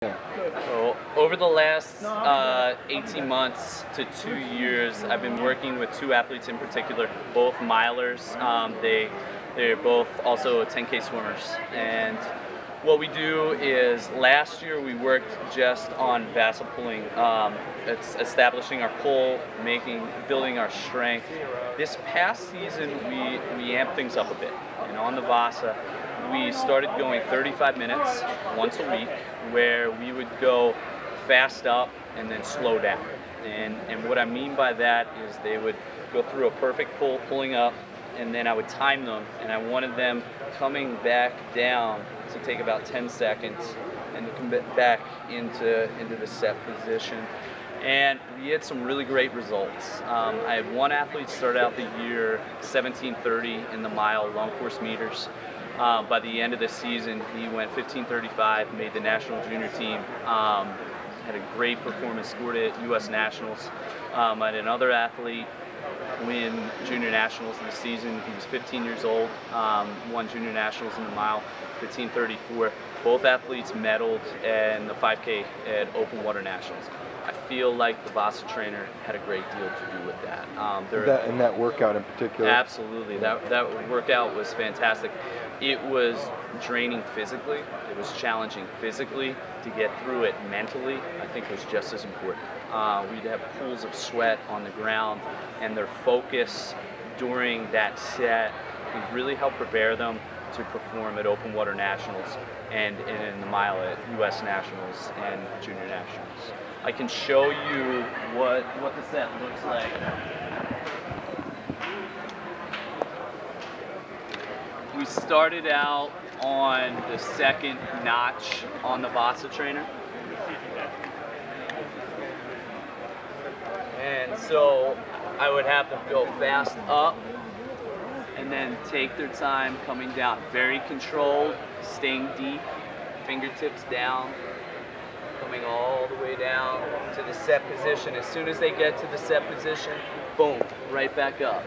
So over the last 18 months to 2 years, I've been working with two athletes in particular, both milers. They're both also 10K swimmers. And what we do is, last year we worked just on Vasa pulling. It's establishing our pull, building our strength. This past season we amped things up a bit. And on the Vasa, we started going 35 minutes once a week, where we would go fast up and then slow down. And what I mean by that is they would go through a perfect pull, pulling up, and then I would time them, and I wanted them coming back down to take about 10 seconds and come back into the set position. And we had some really great results. I had one athlete start out the year 17:30 in the mile long course meters. By the end of the season, he went 15:35, made the national junior team, had a great performance, scored at U.S. Nationals. I had another athlete win junior nationals this season. He was 15 years old, won junior nationals in the mile, 15:34. Both athletes medaled in the 5K at open water nationals. I feel like the Vasa Trainer had a great deal to do with that. And that workout in particular? Absolutely. That workout was fantastic. It was draining physically. It was challenging physically. To get through it mentally, I think, was just as important. We'd have pools of sweat on the ground, and their focus during that set could really help prepare them to perform at open water nationals and in the mile at U.S. Nationals and junior nationals. I can show you what the set looks like. We started out on the second notch on the Vasa Trainer. And so I would have them go fast up and then take their time coming down. Very controlled, staying deep, fingertips down, coming all the way down to the set position. As soon as they get to the set position, boom, right back up.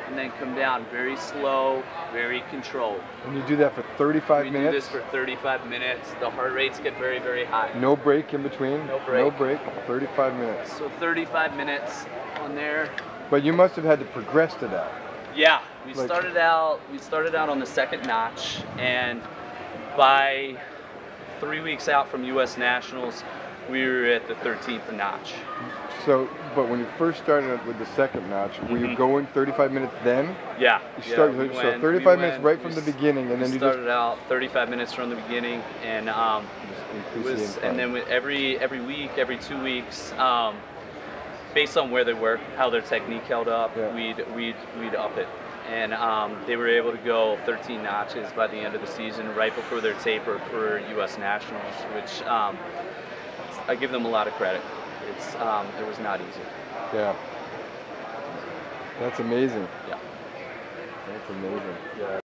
And then come down very slow, very controlled. And you do that for 35 minutes? We do this for 35 minutes. The heart rates get very, very high. No break in between? No break. No break, 35 minutes. So 35 minutes on there. But you must have had to progress to that. Yeah, we started out on the second notch, and by 3 weeks out from U.S. Nationals, we were at the 13th notch. So, but when you first started with the second notch, were you going 35 minutes then? Yeah. You started, so 35 minutes right from the beginning, and then you started out 35 minutes from the beginning, and then every week, every 2 weeks, based on where they were, how their technique held up, we'd up it. And they were able to go 13 notches by the end of the season, right before their taper for U.S. Nationals, which I give them a lot of credit. It was not easy. Yeah. That's amazing. Yeah. That's amazing. Yeah.